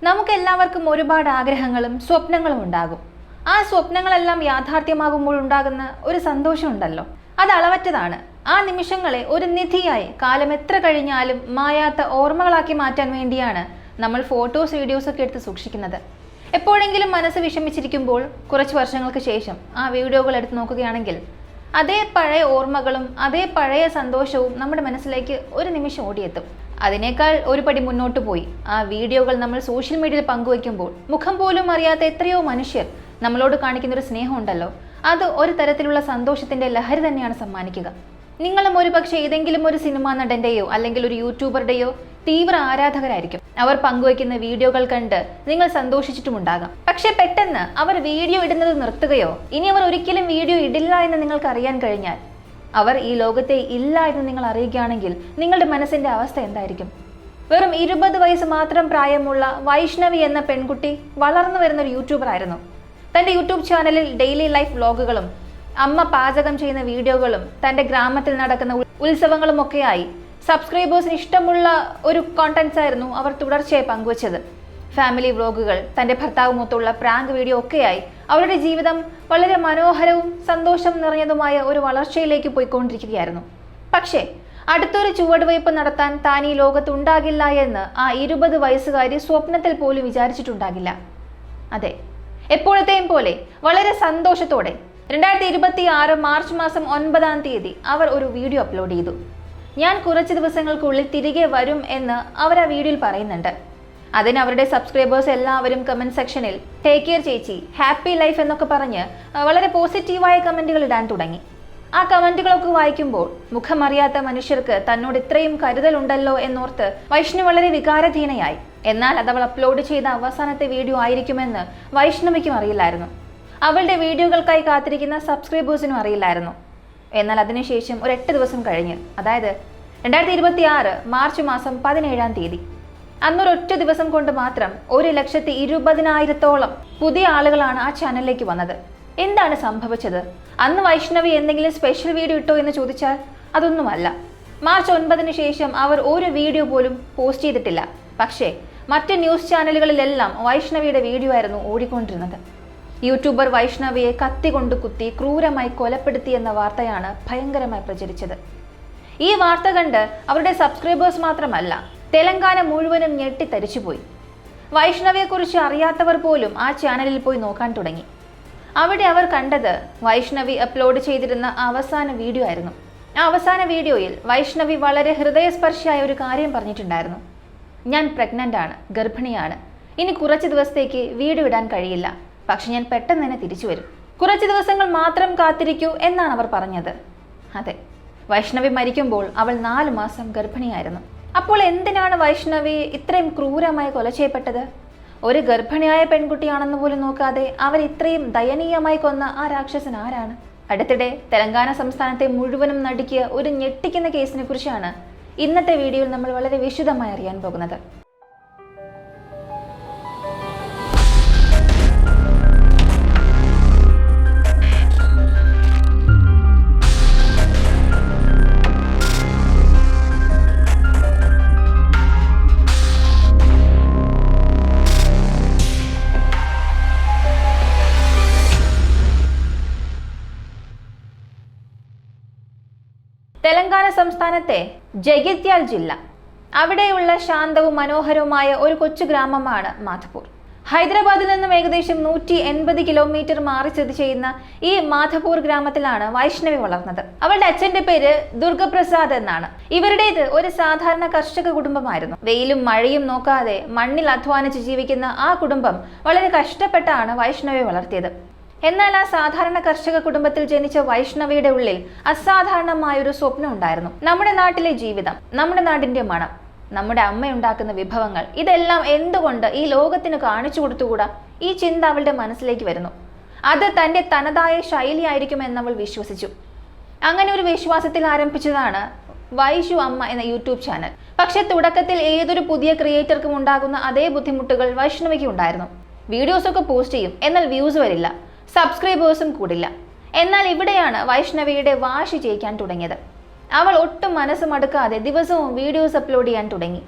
നമുക്കെല്ലാവർക്കും ഒരുപാട് ആഗ്രഹങ്ങളും സ്വപ്നങ്ങളും ഉണ്ടാകും. ആ സ്വപ്നങ്ങളെല്ലാം യാഥാർത്ഥ്യമാകുമ്പോൾ ഉണ്ടാകുന്ന ഒരു സന്തോഷമുണ്ടല്ലോ, അത് അളവറ്റതാണ്. ആ നിമിഷങ്ങളെ ഒരു നിധിയായി കാലം എത്ര കഴിഞ്ഞാലും മായാത്ത ഓർമ്മകളാക്കി മാറ്റാൻ വേണ്ടിയാണ് നമ്മൾ ഫോട്ടോസ് വീഡിയോസ് ഒക്കെ എടുത്ത് സൂക്ഷിക്കുന്നത്. എപ്പോഴെങ്കിലും മനസ്സ് വിഷമിച്ചിരിക്കുമ്പോൾ കുറച്ച് വർഷങ്ങൾക്ക് ശേഷം ആ വീഡിയോകൾ എടുത്ത് നോക്കുകയാണെങ്കിൽ അതേ പഴയ ഓർമ്മകളും അതേ പഴയ സന്തോഷവും നമ്മുടെ മനസ്സിലേക്ക് ഒരു നിമിഷം ഓടിയെത്തും. അതിനേക്കാൾ ഒരു പടി മുന്നോട്ട് പോയി ആ വീഡിയോകൾ നമ്മൾ സോഷ്യൽ മീഡിയയിൽ പങ്കുവയ്ക്കുമ്പോൾ മുഖം പോലും അറിയാത്ത എത്രയോ മനുഷ്യർ നമ്മളോട് കാണിക്കുന്ന ഒരു സ്നേഹമുണ്ടല്ലോ, അത് ഒരു തരത്തിലുള്ള സന്തോഷത്തിന്റെ ലഹരി തന്നെയാണ് സമ്മാനിക്കുക. നിങ്ങളും ഒരു പക്ഷേ ഏതെങ്കിലും ഒരു സിനിമാ നടന്റെയോ അല്ലെങ്കിൽ ഒരു യൂട്യൂബറുടെയോ തീവ്ര ആരാധകരായിരിക്കും. അവർ പങ്കുവയ്ക്കുന്ന വീഡിയോകൾ കണ്ട് നിങ്ങൾ സന്തോഷിച്ചിട്ടുമുണ്ടാകാം. പക്ഷെ പെട്ടെന്ന് അവർ വീഡിയോ ഇടുന്നത് നിർത്തുകയോ ഇനി അവർ ഒരിക്കലും വീഡിയോ ഇടില്ല എന്ന് നിങ്ങൾക്ക് അറിയാൻ കഴിഞ്ഞാൽ അവർ ഈ ലോകത്തെ ഇല്ല എന്ന് നിങ്ങൾ അറിയുകയാണെങ്കിൽ നിങ്ങളുടെ മനസ്സിന്റെ അവസ്ഥ എന്തായിരിക്കും? വെറും 20 വയസ്സ് മാത്രം പ്രായമുള്ള വൈഷ്ണവി എന്ന പെൺകുട്ടി വളർന്നു വരുന്ന ഒരു യൂട്യൂബർ ആയിരുന്നു. തന്റെ യൂട്യൂബ് ചാനലിൽ ഡെയിലി ലൈഫ് വ്ലോഗുകളും അമ്മ പാചകം ചെയ്യുന്ന വീഡിയോകളും തന്റെ ഗ്രാമത്തിൽ നടക്കുന്ന ഉത്സവങ്ങളും ഒക്കെയായി സബ്സ്ക്രൈബേഴ്സിന് ഇഷ്ടമുള്ള ഒരു കോണ്ടന്റ്സ് ആയിരുന്നു അവർ തുടർച്ചയായി പങ്കുവച്ചത്. ഫാമിലി വ്ലോഗുകൾ, തന്റെ ഭർത്താവുമൊത്തുള്ള പ്രാങ്ക് വീഡിയോ ഒക്കെയായി അവരുടെ ജീവിതം വളരെ മനോഹരവും സന്തോഷം നിറഞ്ഞതുമായ ഒരു വളർച്ചയിലേക്ക് പോയിക്കൊണ്ടിരിക്കുകയായിരുന്നു. പക്ഷേ അടുത്തൊരു ചുവടുവയ്പ് നടത്താൻ താൻ ഈ ലോകത്ത് ഉണ്ടാകില്ല എന്ന് ആ 20 വയസ്സുകാരി സ്വപ്നത്തിൽ പോലും വിചാരിച്ചിട്ടുണ്ടാകില്ല. അതെ, എപ്പോഴത്തെയും പോലെ വളരെ സന്തോഷത്തോടെ 2026 മാർച്ച് മാസം 9-ാം തീയതി അവർ ഒരു വീഡിയോ അപ്ലോഡ് ചെയ്തു. ഞാൻ കുറച്ച് ദിവസങ്ങൾക്കുള്ളിൽ തിരികെ വരും എന്ന് അവർ ആ വീഡിയോയിൽ പറയുന്നുണ്ട്. അതിന് അവരുടെ സബ്സ്ക്രൈബേഴ്സ് എല്ലാവരും കമന്റ് സെക്ഷനിൽ ടേക്ക് കെയർ ചേച്ചി, ഹാപ്പി ലൈഫ് എന്നൊക്കെ പറഞ്ഞ് വളരെ പോസിറ്റീവായ കമന്റുകൾ ഇടാൻ തുടങ്ങി. ആ കമന്റുകളൊക്കെ വായിക്കുമ്പോൾ മുഖമറിയാത്ത മനുഷ്യർക്ക് തന്നോട് ഇത്രയും കരുതലുണ്ടല്ലോ എന്നോർത്ത് വൈഷ്ണവി വളരെ വികാരധീനയായി. എന്നാൽ അത് അവൾ അപ്ലോഡ് ചെയ്ത അവസാനത്തെ വീഡിയോ ആയിരിക്കുമെന്ന് വൈഷ്ണവിക്കും അറിയില്ലായിരുന്നു. അവളുടെ വീഡിയോകൾക്കായി കാത്തിരിക്കുന്ന സബ്സ്ക്രൈബേഴ്സിനും അറിയില്ലായിരുന്നു. എന്നാൽ അതിനുശേഷം ഒരു 8 ദിവസം കഴിഞ്ഞ്, അതായത് 2026 മാർച്ച് മാസം 17-ാം തീയതി, അന്നൊരൊറ്റ ദിവസം കൊണ്ട് മാത്രം 1,20,000-ഓളം പുതിയ ആളുകളാണ് ആ ചാനലിലേക്ക് വന്നത്. എന്താണ് സംഭവിച്ചത്? അന്ന് വൈഷ്ണവി എന്തെങ്കിലും സ്പെഷ്യൽ വീഡിയോ ഇട്ടോ എന്ന് ചോദിച്ചാൽ അതൊന്നുമല്ല. മാർച്ച് 9-ന് ശേഷം അവർ ഒരു വീഡിയോ പോലും പോസ്റ്റ് ചെയ്തിട്ടില്ല. പക്ഷേ മറ്റ് ന്യൂസ് ചാനലുകളിലെല്ലാം വൈഷ്ണവിയുടെ വീഡിയോ ആയിരുന്നു ഓടിക്കൊണ്ടിരുന്നത്. യൂട്യൂബർ വൈഷ്ണവിയെ കത്തി കൊണ്ട് കുത്തി ക്രൂരമായി കൊലപ്പെടുത്തി എന്ന വാർത്തയാണ് ഭയങ്കരമായി പ്രചരിച്ചത്. ഈ വാർത്ത കണ്ട് അവരുടെ സബ്സ്ക്രൈബേഴ്സ് മാത്രമല്ല, തെലങ്കാന മുഴുവനും ഞെട്ടിത്തരിച്ചുപോയി. വൈഷ്ണവിയെക്കുറിച്ച് അറിയാത്തവർ പോലും ആ ചാനലിൽ പോയി നോക്കാൻ തുടങ്ങി. അവിടെ അവർ കണ്ടത് വൈഷ്ണവി അപ്ലോഡ് ചെയ്തിരുന്ന അവസാന വീഡിയോ ആയിരുന്നു. ആ അവസാന വീഡിയോയിൽ വൈഷ്ണവി വളരെ ഹൃദയസ്പർശിയായ ഒരു കാര്യം പറഞ്ഞിട്ടുണ്ടായിരുന്നു. ഞാൻ പ്രഗ്നന്റ് ആണ്, ഗർഭിണിയാണ്. ഇനി കുറച്ച് ദിവസത്തേക്ക് വീഡിയോ ഇടാൻ കഴിയില്ല. പക്ഷെ ഞാൻ പെട്ടെന്ന് തന്നെ തിരിച്ചു വരും. കുറച്ച് ദിവസങ്ങൾ മാത്രം കാത്തിരിക്കൂ എന്നാണ് അവർ പറഞ്ഞത്. അതെ, വൈഷ്ണവി മരിക്കുമ്പോൾ അവൾ 4 മാസം ഗർഭിണിയായിരുന്നു. അപ്പോൾ എന്തിനാണ് വൈഷ്ണവി ഇത്രയും ക്രൂരമായി കൊല ചെയ്യപ്പെട്ടത്? ഒരു ഗർഭിണിയായ പെൺകുട്ടിയാണെന്ന് പോലും നോക്കാതെ അവർ ഇത്രയും ദയനീയമായി കൊന്ന ആ രാക്ഷസൻ ആരാണ്? അടുത്തിടെ തെലങ്കാന സംസ്ഥാനത്തെ മുഴുവനും നടുക്കിയ ഒരു ഞെട്ടിക്കുന്ന കേസിനെ കുറിച്ചാണ് ഇന്നത്തെ വീഡിയോയിൽ നമ്മൾ വളരെ വിശദമായി അറിയാൻ പോകുന്നത്. തെലങ്കാന സംസ്ഥാനത്തെ ജഗിത്യാൽ ജില്ല, അവിടെയുള്ള ശാന്തവും മനോഹരവുമായ ഒരു കൊച്ചു ഗ്രാമമാണ് മാധപൂർ. ഹൈദരാബാദിൽ നിന്നും ഏകദേശം 180 കിലോമീറ്റർ മാറി സ്ഥിതി ചെയ്യുന്ന ഈ മാധപൂർ ഗ്രാമത്തിലാണ് വൈഷ്ണവി വളർന്നത്. അവളുടെ അച്ഛന്റെ പേര് ദുർഗപ്രസാദ് എന്നാണ്. ഇവരുടേത് ഒരു സാധാരണ കർഷക കുടുംബമായിരുന്നു. വെയിലും മഴയും നോക്കാതെ മണ്ണിൽ അധ്വാനിച്ച് ജീവിക്കുന്ന ആ കുടുംബം വളരെ കഷ്ടപ്പെട്ടാണ് വൈഷ്ണവിയെ വളർത്തിയത്. എന്നാൽ ആ സാധാരണ കർഷക കുടുംബത്തിൽ ജനിച്ച വൈഷ്ണവിയുടെ ഉള്ളിൽ അസാധാരണമായൊരു സ്വപ്നം ഉണ്ടായിരുന്നു. നമ്മുടെ നാട്ടിലെ ജീവിതം, നമ്മുടെ നാടിന്റെ മണം, നമ്മുടെ അമ്മയുണ്ടാക്കുന്ന വിഭവങ്ങൾ, ഇതെല്ലാം എന്തുകൊണ്ട് ഈ ലോകത്തിന് കാണിച്ചു കൊടുത്തുകൂടാ? ഈ ചിന്ത അവളുടെ മനസ്സിലേക്ക് വരുന്നു. അത് തന്റെ തനതായ ശൈലിയായിരിക്കുമെന്ന് അവൾ വിശ്വസിച്ചു. അങ്ങനെ ഒരു വിശ്വാസത്തിൽ ആരംഭിച്ചതാണ് വൈഷു അമ്മ എന്ന യൂട്യൂബ് ചാനൽ. പക്ഷെ തുടക്കത്തിൽ ഏതൊരു പുതിയ ക്രിയേറ്റർക്കും ഉണ്ടാകുന്ന അതേ ബുദ്ധിമുട്ടുകൾ വൈഷ്ണവിക്ക് ഉണ്ടായിരുന്നു. വീഡിയോസൊക്കെ പോസ്റ്റ് ചെയ്യും, എന്നാൽ വ്യൂസ് വരില്ല, സബ്സ്ക്രൈബേഴ്സും കൂടില്ല. എന്നാൽ ഇവിടെയാണ് വൈഷ്ണവിയുടെ വാശി ജയിക്കാൻ തുടങ്ങിയത്. അവൾ ഒട്ടും മനസ്സ് മടുക്കാതെ ദിവസവും വീഡിയോസ് അപ്ലോഡ് ചെയ്യാൻ തുടങ്ങി.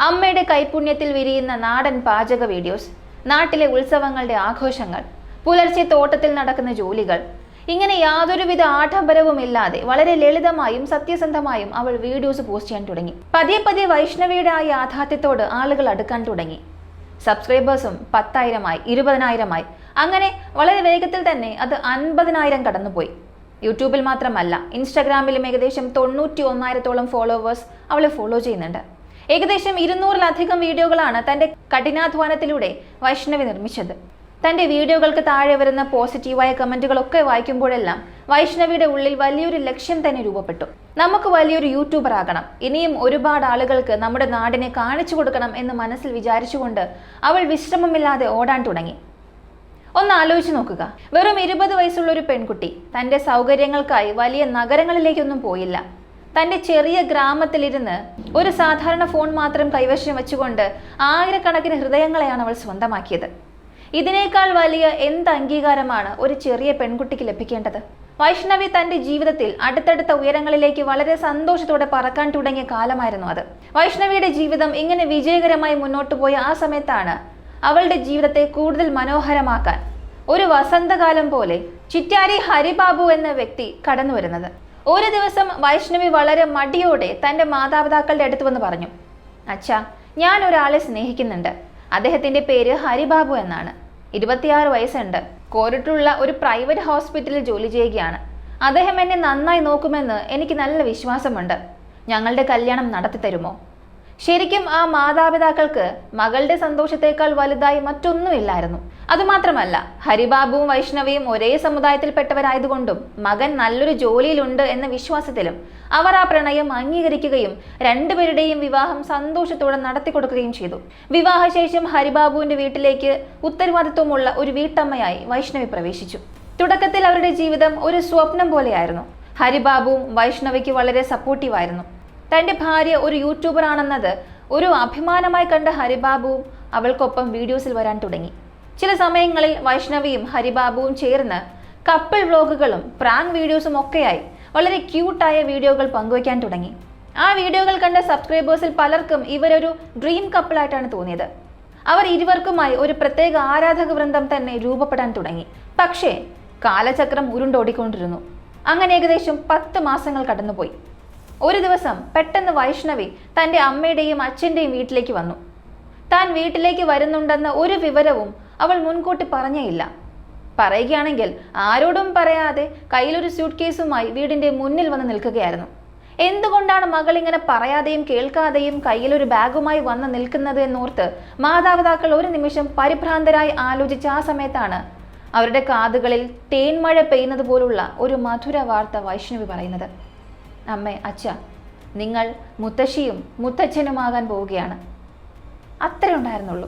അമ്മയുടെ കൈപുണ്യത്തിൽ വിരിയുന്ന നാടൻ പാചക വീഡിയോസ്, നാട്ടിലെ ഉത്സവങ്ങളുടെ ആഘോഷങ്ങൾ, പുലർച്ചെ തോട്ടത്തിൽ നടക്കുന്ന ജോലികൾ, ഇങ്ങനെ യാതൊരുവിധ ആഡംബരവുമില്ലാതെ വളരെ ലളിതമായും സത്യസന്ധമായും അവൾ വീഡിയോസ് പോസ്റ്റ് ചെയ്യാൻ തുടങ്ങി. പതിയെ പതിയെ വൈഷ്ണവിയുടെ ആ യാഥാർത്ഥ്യത്തോട് ആളുകൾ അടുക്കാൻ തുടങ്ങി. സബ്സ്ക്രൈബേഴ്സും 10,000-ആയി, 20,000-ആയി, അങ്ങനെ വളരെ വേഗത്തിൽ തന്നെ അത് 50,000 കടന്നുപോയി. യൂട്യൂബിൽ മാത്രമല്ല, ഇൻസ്റ്റാഗ്രാമിലും ഏകദേശം 91,000-ഓളം ഫോളോവേഴ്സ് അവളെ ഫോളോ ചെയ്യുന്നുണ്ട്. ഏകദേശം 200-ലധികം വീഡിയോകളാണ് തന്റെ കഠിനാധ്വാനത്തിലൂടെ വൈഷ്ണവി നിർമ്മിച്ചത്. തന്റെ വീഡിയോകൾക്ക് താഴെ വരുന്ന പോസിറ്റീവായ കമന്റുകളൊക്കെ വായിക്കുമ്പോഴെല്ലാം വൈഷ്ണവിയുടെ ഉള്ളിൽ വലിയൊരു ലക്ഷ്യം തന്നെ രൂപപ്പെട്ടു. നമുക്ക് വലിയൊരു യൂട്യൂബർ ആകണം, ഇനിയും ഒരുപാട് ആളുകൾക്ക് നമ്മുടെ നാടിനെ കാണിച്ചു കൊടുക്കണം എന്ന് മനസ്സിൽ വിചാരിച്ചുകൊണ്ട് അവൾ വിശ്രമമില്ലാതെ ഓടാൻ തുടങ്ങി. ഒന്ന് ആലോചിച്ച് നോക്കുക, വെറും 20 വയസ്സുള്ള ഒരു പെൺകുട്ടി തന്റെ സൗകര്യങ്ങൾക്കായി വലിയ നഗരങ്ങളിലേക്കൊന്നും പോയില്ല. തന്റെ ചെറിയ ഗ്രാമത്തിലിരുന്ന് ഒരു സാധാരണ ഫോൺ മാത്രം കൈവശം വെച്ചുകൊണ്ട് ആയിരക്കണക്കിന് ഹൃദയങ്ങളെയാണ് അവൾ സ്വന്തമാക്കിയത്. ഇതിനേക്കാൾ വലിയ എന്ത് അംഗീകാരമാണ് ഒരു ചെറിയ പെൺകുട്ടിക്ക് ലഭിക്കേണ്ടത്? വൈഷ്ണവി തന്റെ ജീവിതത്തിൽ അടുത്തടുത്ത ഉയരങ്ങളിലേക്ക് വളരെ സന്തോഷത്തോടെ പറക്കാൻ തുടങ്ങിയ കാലമായിരുന്നു അത്. വൈഷ്ണവിയുടെ ജീവിതം ഇങ്ങനെ വിജയകരമായി മുന്നോട്ട് പോയ ആ സമയത്താണ് അവളുടെ ജീവിതത്തെ കൂടുതൽ മനോഹരമാക്കാൻ ഒരു വസന്തകാലം പോലെ ചിറ്റാരി ഹരിബാബു എന്ന വ്യക്തി കടന്നു വരുന്നത്. ഒരു ദിവസം വൈഷ്ണവി വളരെ മടിയോടെ തന്റെ മാതാപിതാക്കളുടെ അടുത്ത് വന്ന് പറഞ്ഞു, അച്ഛാ, ഞാൻ ഒരാളെ സ്നേഹിക്കുന്നുണ്ട്. അദ്ദേഹത്തിന്റെ പേര് ഹരിബാബു എന്നാണ്. 26 വയസ്സുണ്ട്. കോരിട്ടുള്ള ഒരു പ്രൈവറ്റ് ഹോസ്പിറ്റലിൽ ജോലി ചെയ്യുകയാണ്. അദ്ദേഹം എന്നെ നന്നായി നോക്കുമെന്ന് എനിക്ക് നല്ല വിശ്വാസമുണ്ട്. ഞങ്ങളുടെ കല്യാണം നടത്തി തരുമോ? ശരിക്കും ആ മാതാപിതാക്കൾക്ക് മകളുടെ സന്തോഷത്തേക്കാൾ വലുതായി മറ്റൊന്നുമില്ലായിരുന്നു. അതുമാത്രമല്ല, ഹരിബാബുവും വൈഷ്ണവിയും ഒരേ സമുദായത്തിൽപ്പെട്ടവരായതുകൊണ്ടും മകൻ നല്ലൊരു ജോലിയിലുണ്ട് എന്ന വിശ്വാസത്തിലും അവർ ആ പ്രണയം അംഗീകരിക്കുകയും രണ്ടുപേരുടെയും വിവാഹം സന്തോഷത്തോടെ നടത്തിക്കൊടുക്കുകയും ചെയ്തു. വിവാഹശേഷം ഹരിബാബുവിന്റെ വീട്ടിലേക്ക് ഉത്തരവാദിത്വമുള്ള ഒരു വീട്ടമ്മയായി വൈഷ്ണവി പ്രവേശിച്ചു. തുടക്കത്തിൽ അവരുടെ ജീവിതം ഒരു സ്വപ്നം പോലെയായിരുന്നു. ഹരിബാബുവും വൈഷ്ണവിക്ക് വളരെ സപ്പോർട്ടീവായിരുന്നു. തന്റെ ഭാര്യ ഒരു യൂട്യൂബർ ആണെന്നത് ഒരു അഭിമാനമായി കണ്ട ഹരിബാബുവും അവൾക്കൊപ്പം വീഡിയോസിൽ വരാൻ തുടങ്ങി. ചില സമയങ്ങളിൽ വൈഷ്ണവിയും ഹരിബാബുവും ചേർന്ന് കപ്പിൾ വ്ലോഗുകളും പ്രാങ്ക് വീഡിയോസും ഒക്കെയായി വളരെ ക്യൂട്ടായ വീഡിയോകൾ പങ്കുവയ്ക്കാൻ തുടങ്ങി. ആ വീഡിയോകൾ കണ്ട സബ്സ്ക്രൈബേഴ്സിൽ പലർക്കും ഇവരൊരു ഡ്രീം കപ്പിളായിട്ടാണ് തോന്നിയത്. അവർ ഇരുവർക്കുമായി ഒരു പ്രത്യേക ആരാധക വൃന്ദം തന്നെ രൂപപ്പെടാൻ തുടങ്ങി. പക്ഷേ കാലചക്രം ഉരുണ്ടോടിക്കൊണ്ടിരുന്നു. അങ്ങനെ ഏകദേശം 10 മാസങ്ങൾ കടന്നുപോയി. ഒരു ദിവസം പെട്ടെന്ന് വൈഷ്ണവി തന്റെ അമ്മയുടെയും അച്ഛൻ്റെയും വീട്ടിലേക്ക് വന്നു. താൻ വീട്ടിലേക്ക് വരുന്നുണ്ടെന്ന ഒരു വിവരവും അവൾ മുൻകൂട്ടി പറഞ്ഞേയില്ല. പറയുകയാണെങ്കിൽ ആരോടും പറയാതെ കയ്യിലൊരു സ്യൂട്ട് കേസുമായി വീടിന്റെ മുന്നിൽ വന്ന് നിൽക്കുകയായിരുന്നു. എന്തുകൊണ്ടാണ് മകൾ ഇങ്ങനെ പറയാതെയും കേൾക്കാതെയും കയ്യിലൊരു ബാഗുമായി വന്ന് നിൽക്കുന്നത് എന്നോർത്ത് മാതാപിതാക്കൾ ഒരു നിമിഷം പരിഭ്രാന്തരായി ആലോചിച്ച ആ സമയത്താണ് അവരുടെ കാതുകളിൽ തേൻമഴ പെയ്യുന്നത് പോലുള്ള ഒരു മധുര വാർത്ത വൈഷ്ണവി പറയുന്നത്. അമ്മേ, അച്ഛ, നിങ്ങൾ മുത്തശ്ശിയും മുത്തച്ഛനുമാകാൻ പോവുകയാണ്. അത്രേ ഉണ്ടായിരുന്നുള്ളൂ.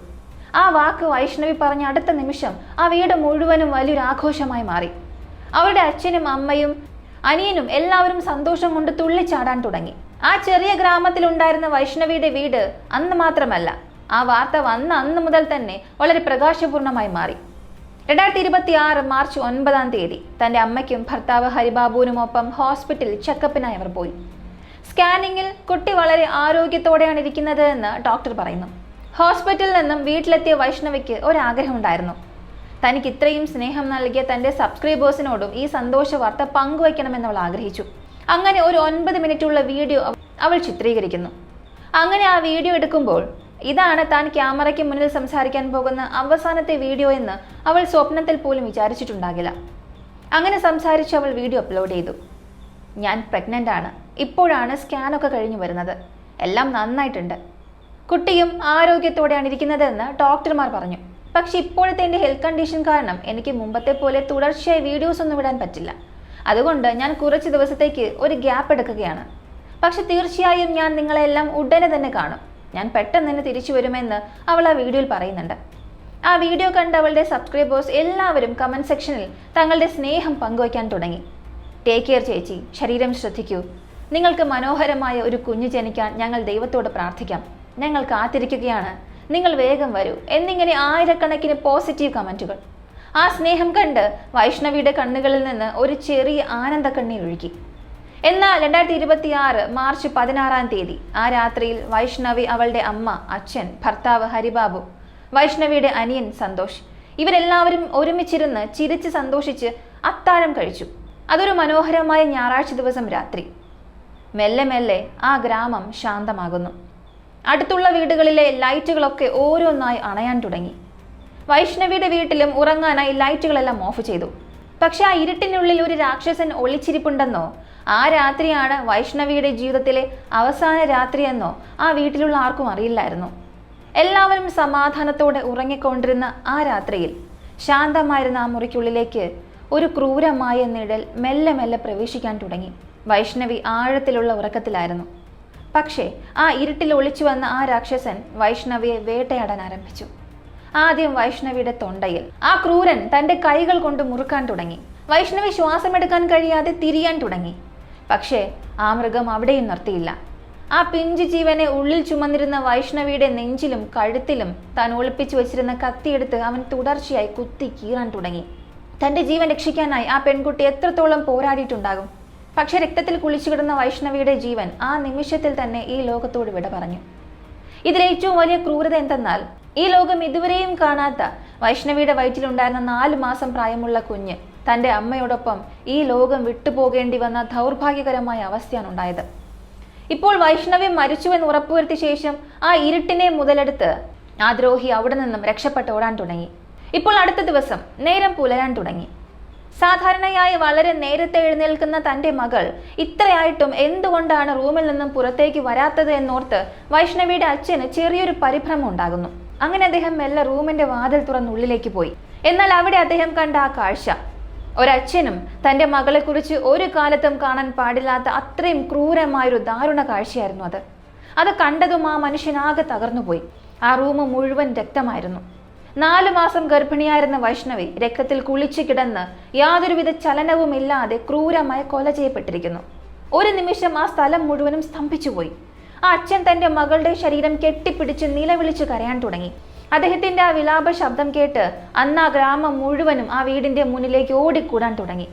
ആ വാക്ക് വൈഷ്ണവി പറഞ്ഞ അടുത്ത നിമിഷം ആ വീട് മുഴുവനും വലിയൊരു ആഘോഷമായി മാറി. അവരുടെ അച്ഛനും അമ്മയും അനിയനും എല്ലാവരും സന്തോഷം കൊണ്ട് തുള്ളിച്ചാടാൻ തുടങ്ങി. ആ ചെറിയ ഗ്രാമത്തിലുണ്ടായിരുന്ന വൈഷ്ണവിയുടെ വീട് അന്ന് മാത്രമല്ല, ആ വാർത്ത വന്ന അന്ന് മുതൽ തന്നെ വളരെ പ്രകാശപൂർണമായി മാറി. 2026 മാർച്ച് 9 തന്റെ അമ്മയ്ക്കും ഭർത്താവ് ഹരിബാബുവിനുമൊപ്പം ഹോസ്പിറ്റലിൽ ചെക്കപ്പിനായി അവർ പോയി. സ്കാനിങ്ങിൽ കുട്ടി വളരെ ആരോഗ്യത്തോടെയാണ് ഇരിക്കുന്നത് എന്ന് ഡോക്ടർ പറയുന്നു. ഹോസ്പിറ്റലിൽ നിന്നും വീട്ടിലെത്തിയ വൈഷ്ണവിക്ക് ഒരാഗ്രഹമുണ്ടായിരുന്നു. തനിക്ക് ഇത്രയും സ്നേഹം നൽകിയ തന്റെ സബ്സ്ക്രൈബേഴ്സിനോടും ഈ സന്തോഷ വാർത്ത പങ്കുവയ്ക്കണമെന്ന് അവൾ ആഗ്രഹിച്ചു. അങ്ങനെ ഒരു 9 മിനിറ്റുള്ള വീഡിയോ അവൾ ചിത്രീകരിക്കുന്നു. അങ്ങനെ ആ വീഡിയോ എടുക്കുമ്പോൾ ഇതാണ് താൻ ക്യാമറയ്ക്ക് മുന്നിൽ സംസാരിക്കാൻ പോകുന്ന അവസാനത്തെ വീഡിയോ എന്ന് അവൾ സ്വപ്നത്തിൽ പോലും വിചാരിച്ചിട്ടുണ്ടാകില്ല. അങ്ങനെ സംസാരിച്ച് അവൾ വീഡിയോ അപ്ലോഡ് ചെയ്തു. ഞാൻ പ്രഗ്നൻ്റ് ആണ്. ഇപ്പോഴാണ് സ്കാനൊക്കെ കഴിഞ്ഞു വരുന്നത്. എല്ലാം നന്നായിട്ടുണ്ട്. കുട്ടിയും ആരോഗ്യത്തോടെയാണ് ഇരിക്കുന്നതെന്ന് ഡോക്ടർമാർ പറഞ്ഞു. പക്ഷെ ഇപ്പോഴത്തെ എൻ്റെ ഹെൽത്ത് കണ്ടീഷൻ കാരണം എനിക്ക് മുമ്പത്തെ പോലെ തുടർച്ചയായി വീഡിയോസ് ഒന്നും വിടാൻ പറ്റില്ല. അതുകൊണ്ട് ഞാൻ കുറച്ച് ദിവസത്തേക്ക് ഒരു ഗ്യാപ്പ് എടുക്കുകയാണ്. പക്ഷെ തീർച്ചയായും ഞാൻ നിങ്ങളെല്ലാം ഉടനെ തന്നെ കാണും. ഞാൻ പെട്ടെന്ന് തന്നെ തിരിച്ചു വരുമെന്ന് അവൾ ആ വീഡിയോയിൽ പറയുന്നുണ്ട്. ആ വീഡിയോ കണ്ട് അവളുടെ സബ്സ്ക്രൈബേഴ്സ് എല്ലാവരും കമൻറ്റ് സെക്ഷനിൽ തങ്ങളുടെ സ്നേഹം പങ്കുവയ്ക്കാൻ തുടങ്ങി. ടേക്ക് കെയർ ചേച്ചി, ശരീരം ശ്രദ്ധിക്കൂ, നിങ്ങൾക്ക് മനോഹരമായ ഒരു കുഞ്ഞ് ജനിക്കാൻ ഞങ്ങൾ ദൈവത്തോട് പ്രാർത്ഥിക്കാം, ഞങ്ങൾ കാത്തിരിക്കുകയാണ്, നിങ്ങൾ വേഗം വരൂ എന്നിങ്ങനെ ആയിരക്കണക്കിന് പോസിറ്റീവ് കമൻറ്റുകൾ. ആ സ്നേഹം കണ്ട് വൈഷ്ണവിയുടെ കണ്ണുകളിൽ നിന്ന് ഒരു ചെറിയ ആനന്ദ കണ്ണീർ ഒഴുകി. എന്നാൽ 2026 മാർച്ച് 16 തീയതി ആ രാത്രിയിൽ വൈഷ്ണവി, അവളുടെ അമ്മ, അച്ഛൻ, ഭർത്താവ് ഹരിബാബു, വൈഷ്ണവിയുടെ അനിയൻ സന്തോഷ് ഇവരെല്ലാവരും ഒരുമിച്ചിരുന്ന് ചിരിച്ച് സന്തോഷിച്ച് അത്താഴം കഴിച്ചു. അതൊരു മനോഹരമായ ഞായറാഴ്ച ദിവസം രാത്രി. മെല്ലെ മെല്ലെ ആ ഗ്രാമം ശാന്തമാകുന്നു. അടുത്തുള്ള വീടുകളിലെ ലൈറ്റുകളൊക്കെ ഓരോന്നായി അണയാൻ തുടങ്ങി. വൈഷ്ണവിയുടെ വീട്ടിലും ഉറങ്ങാനായി ലൈറ്റുകളെല്ലാം ഓഫ് ചെയ്തു. പക്ഷെ ആ ഇരുട്ടിനുള്ളിൽ ഒരു രാക്ഷസൻ ഒളിച്ചിരിപ്പുണ്ടെന്നോ, ആ രാത്രിയാണ് വൈഷ്ണവിയുടെ ജീവിതത്തിലെ അവസാന രാത്രിയെന്നോ ആ വീട്ടിലുള്ള ആർക്കും അറിയില്ലായിരുന്നു. എല്ലാവരും സമാധാനത്തോടെ ഉറങ്ങിക്കൊണ്ടിരുന്ന ആ രാത്രിയിൽ ശാന്തമായിരുന്ന ആ മുറിക്കുള്ളിലേക്ക് ഒരു ക്രൂരമായ നിഴൽ മെല്ലെ മെല്ലെ പ്രവേശിക്കാൻ തുടങ്ങി. വൈഷ്ണവി ആഴത്തിലുള്ള ഉറക്കത്തിലായിരുന്നു. പക്ഷേ ആ ഇരുട്ടിൽ ഒളിച്ചു വന്ന ആ രാക്ഷസൻ വൈഷ്ണവിയെ വേട്ടയാടാൻ ആരംഭിച്ചു. ആദ്യം വൈഷ്ണവിയുടെ തൊണ്ടയിൽ ആ ക്രൂരൻ തൻ്റെ കൈകൾ കൊണ്ട് മുറുക്കാൻ തുടങ്ങി. വൈഷ്ണവി ശ്വാസമെടുക്കാൻ കഴിയാതെ തിരിയാൻ തുടങ്ങി. പക്ഷേ ആ മൃഗം അവിടെയും നിർത്തിയില്ല. ആ പിഞ്ചു ജീവനെ ഉള്ളിൽ ചുമന്നിരുന്ന വൈഷ്ണവിയുടെ നെഞ്ചിലും കഴുത്തിലും താൻ ഒളിപ്പിച്ചു വെച്ചിരുന്ന കത്തിയെടുത്ത് അവൻ തുടർച്ചയായി കുത്തി കീറാൻ തുടങ്ങി. തൻ്റെ ജീവൻ രക്ഷിക്കാനായി ആ പെൺകുട്ടി എത്രത്തോളം പോരാടിയിട്ടുണ്ടാകും. പക്ഷെ രക്തത്തിൽ കുളിച്ചു കിടന്ന വൈഷ്ണവിയുടെ ജീവൻ ആ നിമിഷത്തിൽ തന്നെ ഈ ലോകത്തോട് വിട പറഞ്ഞു. ഇതിലേറ്റവും വലിയ ക്രൂരത എന്തെന്നാൽ, ഈ ലോകം ഇതുവരെയും കാണാത്ത വൈഷ്ണവിയുടെ വയറ്റിലുണ്ടായിരുന്ന 4 മാസം പ്രായമുള്ള കുഞ്ഞ് തൻ്റെ അമ്മയോടൊപ്പം ഈ ലോകം വിട്ടുപോകേണ്ടി വന്ന ദൗർഭാഗ്യകരമായ അവസ്ഥയാണ് ഉണ്ടായത്. ഇപ്പോൾ വൈഷ്ണവി മരിച്ചുവെന്ന് ഉറപ്പുവരുത്തിയ ശേഷം ആ ഇരുട്ടിനെ മുതലെടുത്ത് ആ ദ്രോഹി അവിടെ നിന്നും രക്ഷപ്പെട്ട് ഓടാൻ തുടങ്ങി. ഇപ്പോൾ അടുത്ത ദിവസം നേരം പുലരാൻ തുടങ്ങി. സാധാരണയായി വളരെ നേരത്തെ എഴുന്നേൽക്കുന്ന തൻ്റെ മകൾ ഇത്രയായിട്ടും എന്തുകൊണ്ടാണ് റൂമിൽ നിന്നും പുറത്തേക്ക് വരാത്തത് എന്നോർത്ത് വൈഷ്ണവിയുടെ അച്ഛന് ചെറിയൊരു പരിഭ്രമം ഉണ്ടാകുന്നു. അങ്ങനെ അദ്ദേഹം മെല്ലെ റൂമിന്റെ വാതിൽ തുറന്നുള്ളിലേക്ക് പോയി. എന്നാൽ അവിടെ അദ്ദേഹം കണ്ട ആ കാഴ്ച, ഒരച്ഛനും തൻ്റെ മകളെക്കുറിച്ച് ഒരു കാലത്തും കാണാൻ പാടില്ലാത്ത അത്രയും ക്രൂരമായൊരു ദാരുണ കാഴ്ചയായിരുന്നു അത്. അത് കണ്ടതും ആ മനുഷ്യനാകെ തകർന്നുപോയി. ആ റൂം മുഴുവൻ രക്തമായിരുന്നു. 4 മാസം ഗർഭിണിയായിരുന്ന വൈഷ്ണവി രക്തത്തിൽ കുളിച്ചു കിടന്ന് യാതൊരുവിധ ചലനവുമില്ലാതെ ക്രൂരമായി കൊല ചെയ്യപ്പെട്ടിരിക്കുന്നു. ഒരു നിമിഷം ആ സ്ഥലം മുഴുവനും സ്തംഭിച്ചുപോയി. ആ അച്ഛൻ തൻ്റെ മകളുടെ ശരീരം കെട്ടിപ്പിടിച്ച് നിലവിളിച്ച് കരയാൻ തുടങ്ങി. അദ്ദേഹത്തിന്റെ ആ വിലാപ ശബ്ദം കേട്ട് അന്ന് ആ ഗ്രാമം മുഴുവനും ആ വീടിന്റെ മുന്നിലേക്ക് ഓടിക്കൂടാൻ തുടങ്ങി.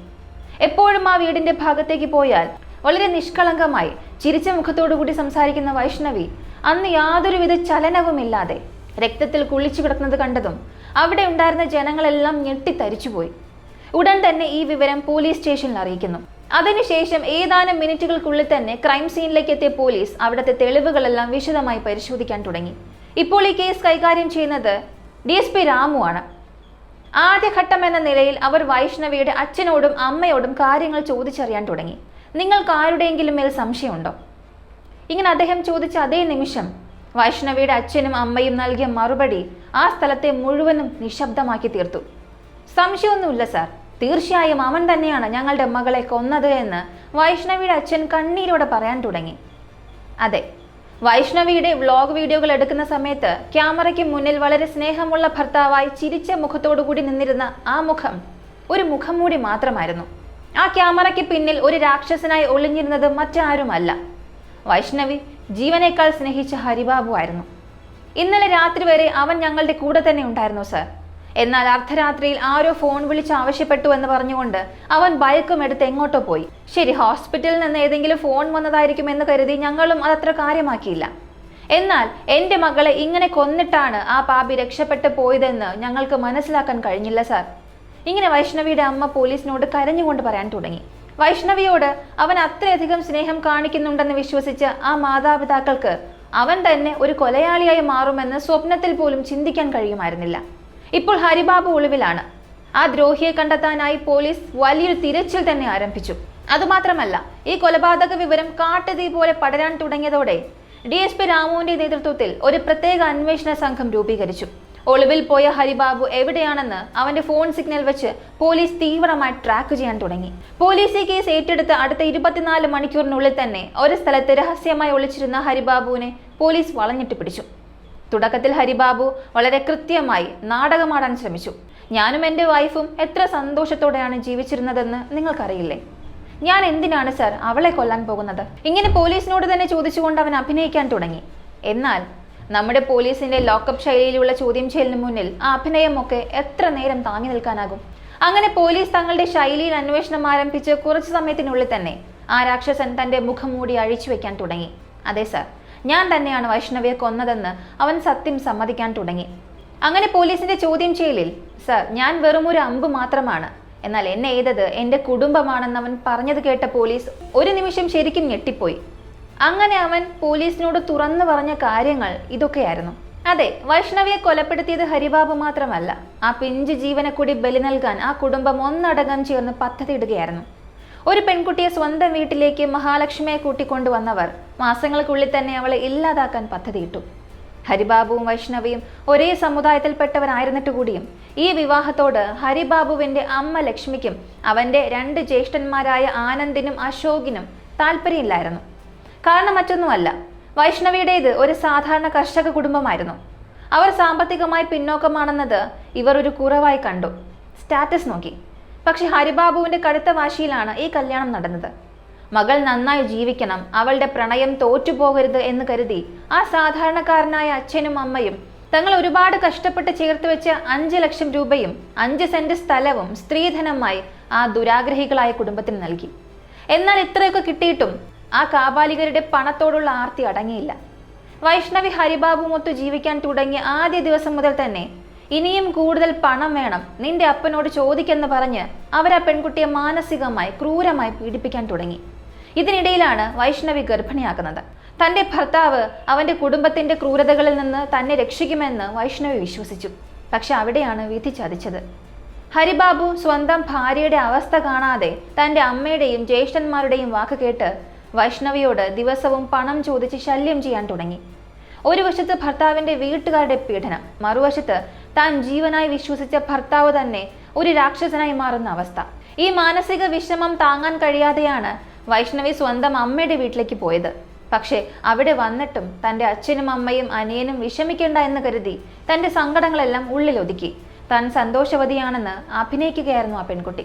എപ്പോഴും ആ വീടിന്റെ ഭാഗത്തേക്ക് പോയാൽ വളരെ നിഷ്കളങ്കമായി ചിരിച്ച മുഖത്തോടുകൂടി സംസാരിക്കുന്ന വൈഷ്ണവി അന്ന് യാതൊരുവിധ ചലനവുമില്ലാതെ രക്തത്തിൽ കുളിച്ചു കിടക്കുന്നത് കണ്ടതും അവിടെ ഉണ്ടായിരുന്ന ജനങ്ങളെല്ലാം ഞെട്ടിത്തരിച്ചുപോയി. ഉടൻ തന്നെ ഈ വിവരം പോലീസ് സ്റ്റേഷനിൽ അറിയിക്കുന്നു. അതിനുശേഷം ഏതാനും മിനിറ്റുകൾക്കുള്ളിൽ തന്നെ ക്രൈം സീനിലേക്ക് എത്തിയ പോലീസ് അവിടുത്തെ തെളിവുകളെല്ലാം വിശദമായി പരിശോധിക്കാൻ തുടങ്ങി. ഇപ്പോൾ ഈ കേസ് കൈകാര്യം ചെയ്യുന്നത് DSP രാമു ആണ്. ആദ്യഘട്ടം എന്ന നിലയിൽ അവർ വൈഷ്ണവിയുടെ അച്ഛനോടും അമ്മയോടും കാര്യങ്ങൾ ചോദിച്ചറിയാൻ തുടങ്ങി. നിങ്ങൾക്ക് ആരുടെയെങ്കിലും മേൽ സംശയമുണ്ടോ? ഇങ്ങനെ അദ്ദേഹം ചോദിച്ച അതേ നിമിഷം വൈഷ്ണവിയുടെ അച്ഛനും അമ്മയും നൽകിയ മറുപടി ആ സ്ഥലത്തെ മുഴുവനും നിശബ്ദമാക്കി തീർത്തു. സംശയമൊന്നുമില്ല സാർ, തീർച്ചയായും അവൻ തന്നെയാണ് ഞങ്ങളുടെ മകളെ കൊന്നത് എന്ന് വൈഷ്ണവിയുടെ അച്ഛൻ കണ്ണീരോടെ പറയാൻ തുടങ്ങി. അതെ, വൈഷ്ണവിയുടെ വ്ലോഗ് വീഡിയോകൾ എടുക്കുന്ന സമയത്ത് ക്യാമറയ്ക്ക് മുന്നിൽ വളരെ സ്നേഹമുള്ള ഭർത്താവായി ചിരിച്ച മുഖത്തോടുകൂടി നിന്നിരുന്ന ആ മുഖം ഒരു മുഖംമൂടി മാത്രമായിരുന്നു. ആ ക്യാമറയ്ക്ക് പിന്നിൽ ഒരു രാക്ഷസനായി ഒളിഞ്ഞിരുന്നത് മറ്റാരുമല്ല, വൈഷ്ണവി ജീവനേക്കാൾ സ്നേഹിച്ച ഹരിബാബു ആയിരുന്നു. ഇന്നലെ രാത്രി വരെ അവൻ ഞങ്ങളുടെ കൂടെ തന്നെ ഉണ്ടായിരുന്നു സാർ. എന്നാൽ അർദ്ധരാത്രിയിൽ ആരോ ഫോൺ വിളിച്ച് ആവശ്യപ്പെട്ടു എന്ന് പറഞ്ഞുകൊണ്ട് അവൻ ബൈക്കും എടുത്ത് എങ്ങോട്ടോ പോയി. ശരി, ഹോസ്പിറ്റലിൽ നിന്ന് ഏതെങ്കിലും ഫോൺ വന്നതായിരിക്കും എന്ന് കരുതി ഞങ്ങളും അതത്ര കാര്യമാക്കിയില്ല. എന്നാൽ എൻ്റെ മകളെ ഇങ്ങനെ കൊന്നിട്ടാണ് ആ പാപി രക്ഷപ്പെട്ടു പോയതെന്ന് ഞങ്ങൾക്ക് മനസ്സിലാക്കാൻ കഴിഞ്ഞില്ല സാർ. ഇങ്ങനെ വൈഷ്ണവിയുടെ അമ്മ പോലീസിനോട് കരഞ്ഞുകൊണ്ട് പറയാൻ തുടങ്ങി. വൈഷ്ണവിയോട് അവൻ അത്രയധികം സ്നേഹം കാണിക്കുന്നുണ്ടെന്ന് വിശ്വസിച്ച ആ മാതാപിതാക്കൾക്ക് അവൻ തന്നെ ഒരു കൊലയാളിയായി മാറുമെന്ന് സ്വപ്നത്തിൽ പോലും ചിന്തിക്കാൻ കഴിയുമായിരുന്നില്ല. ഇപ്പോൾ ഹരിബാബു ഒളിവിലാണ്. ആ ദ്രോഹിയെ കണ്ടെത്താനായി പോലീസ് വലിയൊരു തിരച്ചിൽ തന്നെ ആരംഭിച്ചു. അതുമാത്രമല്ല, ഈ കൊലപാതക വിവരം കാട്ടുതീ പോലെ പടരാൻ തുടങ്ങിയതോടെ DSP രാമുവിന്റെ നേതൃത്വത്തിൽ ഒരു പ്രത്യേക അന്വേഷണ സംഘം രൂപീകരിച്ചു. ഒളിവിൽ പോയ ഹരിബാബു എവിടെയാണെന്ന് അവന്റെ ഫോൺ സിഗ്നൽ വെച്ച് പോലീസ് തീവ്രമായി ട്രാക്ക് ചെയ്യാൻ തുടങ്ങി. പോലീസ് ഈ കേസ് ഏറ്റെടുത്ത് അടുത്ത 24 മണിക്കൂറിനുള്ളിൽ തന്നെ ഒരു സ്ഥലത്ത് രഹസ്യമായി ഒളിച്ചിരുന്ന ഹരിബാബുവിനെ പോലീസ് വളഞ്ഞിട്ട് പിടിച്ചു. തുടക്കത്തിൽ ഹരിബാബു വളരെ കൃത്യമായി നാടകമാടാൻ ശ്രമിച്ചു. ഞാനും എൻ്റെ വൈഫും എത്ര സന്തോഷത്തോടെയാണ് ജീവിച്ചിരുന്നതെന്ന് നിങ്ങൾക്കറിയില്ലേ? ഞാൻ എന്തിനാണ് സാർ അവളെ കൊല്ലാൻ പോകുന്നത്? ഇങ്ങനെ പോലീസിനോട് തന്നെ ചോദിച്ചുകൊണ്ട് അവൻ അഭിനയിക്കാൻ തുടങ്ങി. എന്നാൽ നമ്മുടെ പോലീസിന്റെ ലോക്കപ്പ് ശൈലിയിലുള്ള ചോദ്യം ചെയ്യലിന് മുന്നിൽ ആ അഭിനയമൊക്കെ എത്ര നേരം താങ്ങി നിൽക്കാനാകും? അങ്ങനെ പോലീസ് തങ്ങളുടെ ശൈലിയിൽ അന്വേഷണം ആരംഭിച്ച് കുറച്ചു സമയത്തിനുള്ളിൽ തന്നെ ആ രാക്ഷസൻ തന്റെ മുഖം മൂടി അഴിച്ചു വെക്കാൻ തുടങ്ങി. അതെ സർ, ഞാൻ തന്നെയാണ് വൈഷ്ണവിയെ കൊന്നതെന്ന് അവൻ സത്യം സമ്മതിക്കാൻ തുടങ്ങി. അങ്ങനെ പോലീസിന്റെ ചോദ്യം ചെയ്യലിൽ, സർ, ഞാൻ വെറും ഒരു അമ്പ് മാത്രമാണ്, എന്നാൽ എന്നെ എയ്തത് എന്റെ കുടുംബമാണെന്ന് അവൻ പറഞ്ഞത് കേട്ട പോലീസ് ഒരു നിമിഷം ശരിക്കും ഞെട്ടിപ്പോയി. അങ്ങനെ അവൻ പോലീസിനോട് തുറന്നു പറഞ്ഞ കാര്യങ്ങൾ ഇതൊക്കെയായിരുന്നു. അതെ, വൈഷ്ണവിയെ കൊലപ്പെടുത്തിയത് ഹരിബാബു മാത്രമല്ല, ആ പിഞ്ച് ജീവനെ കൂടി ബലി നൽകാൻ ആ കുടുംബം ഒന്നടങ്കം ചേർന്ന് പദ്ധതിയിടുകയായിരുന്നു. ഒരു പെൺകുട്ടിയെ സ്വന്തം വീട്ടിലേക്ക് മഹാലക്ഷ്മിയെ കൂട്ടിക്കൊണ്ടുവന്നവർ മാസങ്ങൾക്കുള്ളിൽ തന്നെ അവളെ ഇല്ലാതാക്കാൻ പദ്ധതിയിട്ടു. ഹരിബാബുവും വൈഷ്ണവിയും ഒരേ സമുദായത്തിൽപ്പെട്ടവരായിരുന്നിട്ട് കൂടിയും ഈ വിവാഹത്തോട് ഹരിബാബുവിന്റെ അമ്മ ലക്ഷ്മിക്കും അവന്റെ 2 ജ്യേഷ്ഠന്മാരായ ആനന്ദിനും അശോകിനും താല്പര്യമില്ലായിരുന്നു. കാരണം മറ്റൊന്നുമല്ല, വൈഷ്ണവിയുടേത് ഒരു സാധാരണ കർഷക കുടുംബമായിരുന്നു. അവർ സാമ്പത്തികമായി പിന്നോക്കമാണെന്നത് ഇവർ ഒരു കുറവായി കണ്ടു, സ്റ്റാറ്റസ് നോക്കി. പക്ഷെ ഹരിബാബുവിന്റെ കടുത്ത വാശിയിലാണ് ഈ കല്യാണം നടന്നത്. മകൾ നന്നായി ജീവിക്കണം, അവളുടെ പ്രണയം തോറ്റുപോകരുത് എന്ന് കരുതി ആ സാധാരണക്കാരനായ അച്ഛനും അമ്മയും തങ്ങൾ ഒരുപാട് കഷ്ടപ്പെട്ട് ചേർത്ത് വെച്ച 5 ലക്ഷം രൂപയും 5 സെന്റ് സ്ഥലവും സ്ത്രീധനമായി ആ ദുരാഗ്രഹികളായ കുടുംബത്തിന് നൽകി. എന്നാൽ ഇത്രയൊക്കെ കിട്ടിയിട്ടും ആ കാബാലികരുടെ പണത്തോടുള്ള ആർത്തി അടങ്ങിയില്ല. വൈഷ്ണവി ഹരിബാബുമൊത്തു ജീവിക്കാൻ തുടങ്ങിയ ആദ്യ ദിവസം മുതൽ തന്നെ ഇനിയും കൂടുതൽ പണം വേണം, നിന്റെ അപ്പനോട് ചോദിക്കെന്ന് പറഞ്ഞ് അവരാ പെൺകുട്ടിയെ മാനസികമായി ക്രൂരമായി പീഡിപ്പിക്കാൻ തുടങ്ങി. ഇതിനിടയിലാണ് വൈഷ്ണവി ഗർഭിണിയാക്കുന്നത്. തന്റെ ഭർത്താവ് അവന്റെ കുടുംബത്തിന്റെ ക്രൂരതകളിൽ നിന്ന് തന്നെ രക്ഷിക്കുമെന്ന് വൈഷ്ണവി വിശ്വസിച്ചു. പക്ഷെ അവിടെയാണ് വിധി ചതിച്ചത്. ഹരിബാബു സ്വന്തം ഭാര്യയുടെ അവസ്ഥ കാണാതെ തന്റെ അമ്മയുടെയും ജ്യേഷ്ഠന്മാരുടെയും വാക്ക് കേട്ട് വൈഷ്ണവിയോട് ദിവസവും പണം ചോദിച്ച് ശല്യം ചെയ്യാൻ തുടങ്ങി. ഒരു വശത്ത് ഭർത്താവിന്റെ വീട്ടുകാരുടെ പീഡനം, മറുവശത്ത് താൻ ജീവനായി വിശ്വസിച്ച ഭർത്താവ് തന്നെ ഒരു രാക്ഷസനായി മാറുന്ന അവസ്ഥ. ഈ മാനസിക വിഷമം താങ്ങാൻ കഴിയാതെയാണ് വൈഷ്ണവി സ്വന്തം അമ്മയുടെ വീട്ടിലേക്ക് പോയത്. പക്ഷേ അവിടെ വന്നിട്ടും തന്റെ അച്ഛനും അമ്മയും അനിയനും വിഷമിക്കേണ്ട എന്ന് കരുതി തന്റെ സങ്കടങ്ങളെല്ലാം ഉള്ളിലൊതുക്കി താൻ സന്തോഷവതിയാണെന്ന് അഭിനയിക്കുകയായിരുന്നു ആ പെൺകുട്ടി.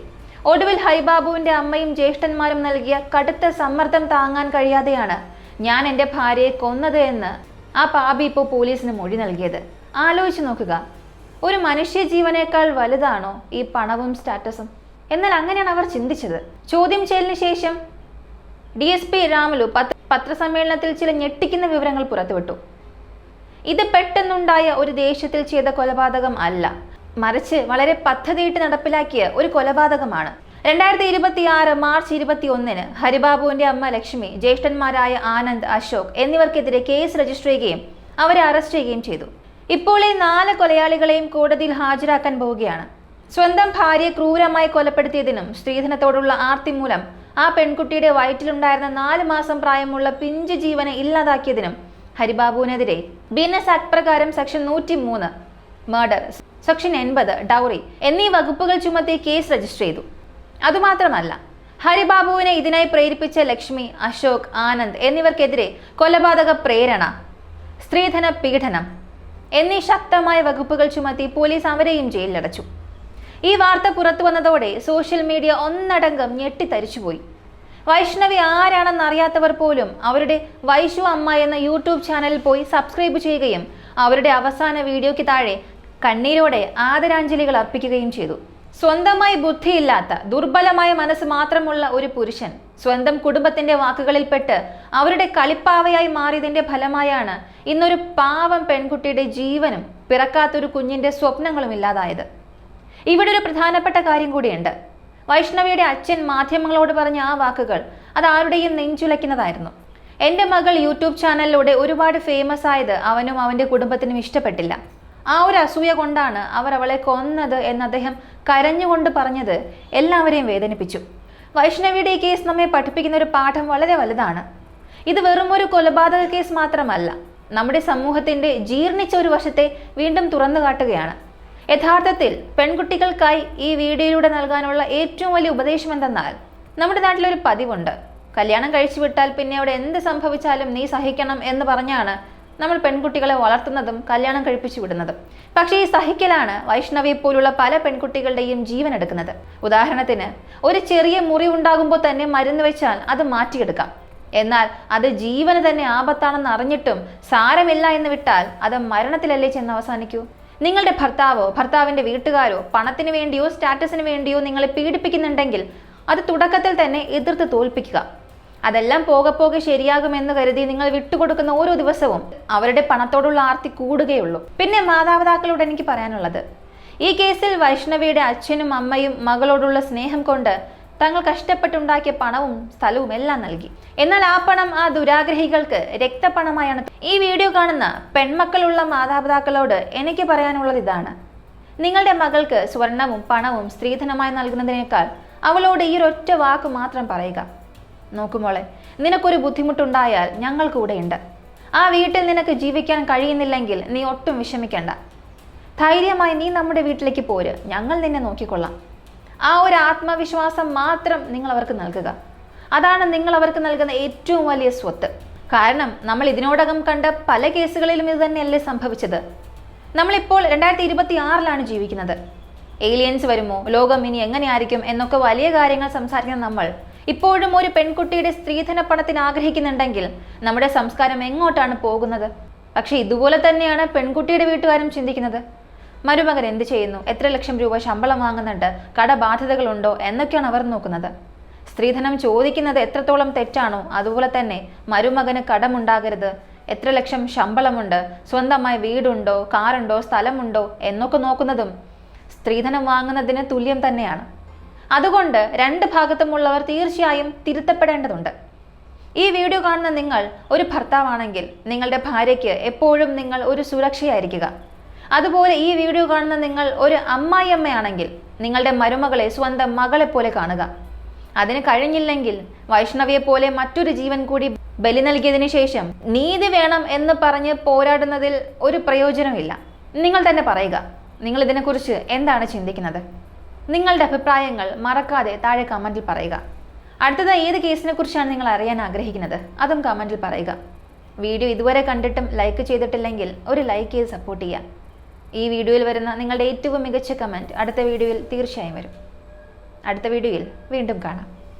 ഒടുവിൽ ഹരിബാബുവിന്റെ അമ്മയും ജ്യേഷ്ഠന്മാരും നൽകിയ കടുത്ത സമ്മർദ്ദം താങ്ങാൻ കഴിയാതെയാണ് ഞാൻ എൻ്റെ ഭാര്യയെ കൊന്നത് എന്ന് ആ പാപി ഇപ്പോൾ പോലീസിന് മൊഴി നൽകിയത്. ആലോചിച്ച് നോക്കുക, ഒരു മനുഷ്യ ജീവനേക്കാൾ വലുതാണോ ഈ പണവും സ്റ്റാറ്റസും? എന്നാൽ അങ്ങനെയാണ് അവർ ചിന്തിച്ചത്. ചോദ്യം ചെയ്യലിന് ശേഷം DSP രാമുലു പത്രസമ്മേളനത്തിൽ ചില ഞെട്ടിക്കുന്ന വിവരങ്ങൾ പുറത്തുവിട്ടു. ഇത് പെട്ടെന്നുണ്ടായ ഒരു ദേഷ്യത്തിൽ ചെയ്ത കൊലപാതകം അല്ല, മറിച്ച് വളരെ പദ്ധതിയിട്ട് നടപ്പിലാക്കിയ ഒരു കൊലപാതകമാണ്. 2026 മാർച്ച് 21 ഹരിബാബുവിന്റെ അമ്മ ലക്ഷ്മി, ജ്യേഷ്ഠന്മാരായ ആനന്ദ്, അശോക് എന്നിവർക്കെതിരെ കേസ് രജിസ്റ്റർ ചെയ്യുകയും അവരെ അറസ്റ്റ് ചെയ്യുകയും ചെയ്തു. ഇപ്പോൾ ഈ 4 കൊലയാളികളെയും കോടതിയിൽ ഹാജരാക്കാൻ പോവുകയാണ്. സ്വന്തം ഭാര്യയെ ക്രൂരമായി കൊലപ്പെടുത്തിയതിനും സ്ത്രീധനത്തോടുള്ള ആർത്തി മൂലം ആ പെൺകുട്ടിയുടെ വയറ്റിലുണ്ടായിരുന്ന 4 മാസം പ്രായമുള്ള പിഞ്ച് ജീവനെ ഇല്ലാതാക്കിയതിനും ഹരിബാബുവിനെതിരെ BNS ആക്ട് പ്രകാരം സെക്ഷൻ 103 മർഡർ, സെക്ഷൻ 80 ഡൗറി എന്നീ വകുപ്പുകൾ ചുമത്തി കേസ് രജിസ്റ്റർ ചെയ്തു. അതുമാത്രമല്ല, ഹരിബാബുവിനെ ഇതിനായി പ്രേരിപ്പിച്ച ലക്ഷ്മി, അശോക്, ആനന്ദ് എന്നിവർക്കെതിരെ കൊലപാതക പ്രേരണ, സ്ത്രീധന പീഡനം എന്നീ ശക്തമായ വകുപ്പുകൾ ചുമത്തി പോലീസ് അവരെയും ജയിലിലടച്ചു. ഈ വാർത്ത പുറത്തു വന്നതോടെ സോഷ്യൽ മീഡിയ ഒന്നടങ്കം ഞെട്ടിത്തരിച്ചുപോയി. വൈഷ്ണവി ആരാണെന്ന് അറിയാത്തവർ പോലും അവരുടെ വൈഷു അമ്മ എന്ന യൂട്യൂബ് ചാനലിൽ പോയി സബ്സ്ക്രൈബ് ചെയ്യുകയും അവരുടെ അവസാന വീഡിയോയ്ക്ക് താഴെ കണ്ണീരോടെ ആദരാഞ്ജലികൾ അർപ്പിക്കുകയും ചെയ്തു. സ്വന്തമായി ബുദ്ധിയില്ലാത്ത, ദുർബലമായ മനസ്സ് മാത്രമുള്ള ഒരു പുരുഷൻ സ്വന്തം കുടുംബത്തിന്റെ വാക്കുകളിൽപ്പെട്ട് അവരുടെ കളിപ്പാവയായി മാറിയതിന്റെ ഫലമായാണ് ഇന്നൊരു പാവം പെൺകുട്ടിയുടെ ജീവനും പിറക്കാത്തൊരു കുഞ്ഞിന്റെ സ്വപ്നങ്ങളും ഇല്ലാതായത്. ഇവിടെ ഒരു പ്രധാനപ്പെട്ട കാര്യം കൂടിയുണ്ട്. വൈഷ്ണവിയുടെ അച്ഛൻ മാധ്യമങ്ങളോട് പറഞ്ഞ ആ വാക്കുകൾ അത് ആരുടെയും നെഞ്ചുലയ്ക്കുന്നതായിരുന്നു. എൻ്റെ മകൾ യൂട്യൂബ് ചാനലിലൂടെ ഒരുപാട് ഫേമസ് ആയത് അവനും അവൻ്റെ കുടുംബത്തിനും ഇഷ്ടപ്പെട്ടില്ല. ആ ഒരു അസൂയ കൊണ്ടാണ് അവർ അവളെ കൊന്നത് എന്ന് അദ്ദേഹം കരഞ്ഞുകൊണ്ട് പറഞ്ഞത് എല്ലാവരെയും വേദനിപ്പിച്ചു. വൈഷ്ണവിയുടെ ഈ കേസ് നമ്മെ പഠിപ്പിക്കുന്ന ഒരു പാഠം വളരെ വലുതാണ്. ഇത് വെറും ഒരു കൊലപാതക കേസ് മാത്രമല്ല, നമ്മുടെ സമൂഹത്തിന്റെ ജീർണിച്ച ഒരു വശത്തെ വീണ്ടും തുറന്നു കാട്ടുകയാണ്. യഥാർത്ഥത്തിൽ പെൺകുട്ടികൾക്കായി ഈ വീഡിയോയിലൂടെ നൽകാനുള്ള ഏറ്റവും വലിയ ഉപദേശം എന്തെന്നാൽ, നമ്മുടെ നാട്ടിലൊരു പതിവുണ്ട്, കല്യാണം കഴിച്ചു വിട്ടാൽ പിന്നെ അവിടെ എന്ത് സംഭവിച്ചാലും നീ സഹിക്കണം എന്ന് പറഞ്ഞാണ് നമ്മൾ പെൺകുട്ടികളെ വളർത്തുന്നതും കല്യാണം കഴിപ്പിച്ചു വിടുന്നതും. പക്ഷേ ഈ സഹിക്കലാണ് വൈഷ്ണവിയെ പോലുള്ള പല പെൺകുട്ടികളുടെയും ജീവൻ എടുക്കുന്നത്. ഉദാഹരണത്തിന്, ഒരു ചെറിയ മുറിവുണ്ടാകുമ്പോൾ തന്നെ മരുന്ന് വെച്ചാൽ അത് മാറ്റിയെടുക്കാം. എന്നാൽ അത് ജീവന് തന്നെ ആപത്താണെന്ന് അറിഞ്ഞിട്ടും സാരമില്ല എന്ന് വിട്ടാൽ അത് മരണത്തിലല്ലേ ചെന്ന് അവസാനിക്കൂ? നിങ്ങളുടെ ഭർത്താവോ ഭർത്താവിന്റെ വീട്ടുകാരോ പണത്തിന് വേണ്ടിയോ സ്റ്റാറ്റസിന് വേണ്ടിയോ നിങ്ങളെ പീഡിപ്പിക്കുന്നുണ്ടെങ്കിൽ അത് തുടക്കത്തിൽ തന്നെ എതിർത്ത് തോൽപ്പിക്കുക. അതെല്ലാം പോകെ പോകെ ശരിയാകുമെന്ന് കരുതി നിങ്ങൾ വിട്ടുകൊടുക്കുന്ന ഓരോ ദിവസവും അവരുടെ പണത്തോടുള്ള ആർത്തി കൂടുകയുള്ളൂ. പിന്നെ മാതാപിതാക്കളോട് എനിക്ക് പറയാനുള്ളത്, ഈ കേസിൽ വൈഷ്ണവിയുടെ അച്ഛനും അമ്മയും മകളോടുള്ള സ്നേഹം കൊണ്ട് തങ്ങൾ കഷ്ടപ്പെട്ടുണ്ടാക്കിയ പണവും സ്ഥലവും എല്ലാം നൽകി. എന്നാൽ ആ പണം ആ ദുരാഗ്രഹികൾക്ക് രക്തപണമായാണ്. ഈ വീഡിയോ കാണുന്ന പെൺമക്കളുള്ള മാതാപിതാക്കളോട് എനിക്ക് പറയാനുള്ളത് ഇതാണ്: നിങ്ങളുടെ മകൾക്ക് സ്വർണവും പണവും സ്ത്രീധനമായി നൽകുന്നതിനേക്കാൾ അവളോട് ഈ ഒരൊറ്റ വാക്ക് മാത്രം പറയുക: നോക്കുമോളെ, നിനക്കൊരു ബുദ്ധിമുട്ടുണ്ടായാൽ ഞങ്ങൾ കൂടെയുണ്ട്. ആ വീട്ടിൽ നിനക്ക് ജീവിക്കാൻ കഴിയുന്നില്ലെങ്കിൽ നീ ഒട്ടും വിഷമിക്കേണ്ട. ധൈര്യമായി നീ നമ്മുടെ വീട്ടിലേക്ക് പോര്, ഞങ്ങൾ നിന്നെ നോക്കിക്കൊള്ളാം. ആ ഒരു ആത്മവിശ്വാസം മാത്രം നിങ്ങൾ അവർക്ക് നൽകുക. അതാണ് നിങ്ങൾ അവർക്ക് നൽകുന്ന ഏറ്റവും വലിയ സ്വത്ത്. കാരണം നമ്മൾ ഇതിനോടകം കണ്ട പല കേസുകളിലും ഇത് തന്നെയല്ലേ സംഭവിച്ചത്. നമ്മളിപ്പോൾ 2026 ജീവിക്കുന്നത്. ഏലിയൻസ് വരുമോ, ലോകം ഇനി എങ്ങനെയായിരിക്കും എന്നൊക്കെ വലിയ കാര്യങ്ങൾ സംസാരിക്കുന്ന നമ്മൾ ഇപ്പോഴും ഒരു പെൺകുട്ടിയുടെ സ്ത്രീധന പണത്തിന് ആഗ്രഹിക്കുന്നുണ്ടെങ്കിൽ നമ്മുടെ സംസ്കാരം എങ്ങോട്ടാണ് പോകുന്നത്? പക്ഷെ ഇതുപോലെ തന്നെയാണ് പെൺകുട്ടിയുടെ വീട്ടുകാരും ചിന്തിക്കുന്നത്. മരുമകൻ എന്ത് ചെയ്യുന്നു, എത്ര ലക്ഷം രൂപ ശമ്പളം വാങ്ങുന്നുണ്ട്, കടബാധ്യതകളുണ്ടോ എന്നൊക്കെയാണ് അവർ നോക്കുന്നത്. സ്ത്രീധനം ചോദിക്കുന്നത് എത്രത്തോളം തെറ്റാണോ അതുപോലെ തന്നെ മരുമകന് കടമുണ്ടാകരുത്, എത്ര ലക്ഷം ശമ്പളമുണ്ട്, സ്വന്തമായി വീടുണ്ടോ, കാറുണ്ടോ, സ്ഥലമുണ്ടോ എന്നൊക്കെ നോക്കുന്നതും സ്ത്രീധനം വാങ്ങുന്നതിന് തുല്യം തന്നെയാണ്. അതുകൊണ്ട് രണ്ട് ഭാഗത്തുമുള്ളവർ തീർച്ചയായും തിരുത്തപ്പെടേണ്ടതുണ്ട്. ഈ വീഡിയോ കാണുന്ന നിങ്ങൾ ഒരു ഭർത്താവാണെങ്കിൽ നിങ്ങളുടെ ഭാര്യയ്ക്ക് എപ്പോഴും നിങ്ങൾ ഒരു സുരക്ഷയായിരിക്കുക. അതുപോലെ ഈ വീഡിയോ കാണുന്ന നിങ്ങൾ ഒരു അമ്മായിയമ്മയാണെങ്കിൽ നിങ്ങളുടെ മരുമകളെ സ്വന്തം മകളെ പോലെ കാണുക. അതിന് കഴിഞ്ഞില്ലെങ്കിൽ വൈഷ്ണവിയെ പോലെ മറ്റൊരു ജീവൻ കൂടി ബലി നൽകിയതിനു ശേഷം നീതി വേണം എന്ന് പറഞ്ഞ് പോരാടുന്നതിൽ ഒരു പ്രയോജനമില്ല. നിങ്ങൾ തന്നെ പറയുക, നിങ്ങൾ ഇതിനെക്കുറിച്ച് എന്താണ് ചിന്തിക്കുന്നത്? നിങ്ങളുടെ അഭിപ്രായങ്ങൾ മറക്കാതെ താഴെ കമന്റിൽ പറയുക. അടുത്തത് ഏത് കേസിനെ കുറിച്ചാണ് നിങ്ങൾ അറിയാൻ ആഗ്രഹിക്കുന്നത് അതും കമന്റിൽ പറയുക. വീഡിയോ ഇതുവരെ കണ്ടിട്ടും ലൈക്ക് ചെയ്തിട്ടില്ലെങ്കിൽ ഒരു ലൈക്ക് ചെയ്ത് സപ്പോർട്ട് ചെയ്യുക. ഈ വീഡിയോയിൽ വരുന്ന നിങ്ങളുടെ ഏറ്റവും മികച്ച കമന്റ് അടുത്ത വീഡിയോയിൽ തീർച്ചയായും വരും. അടുത്ത വീഡിയോയിൽ വീണ്ടും കാണാം.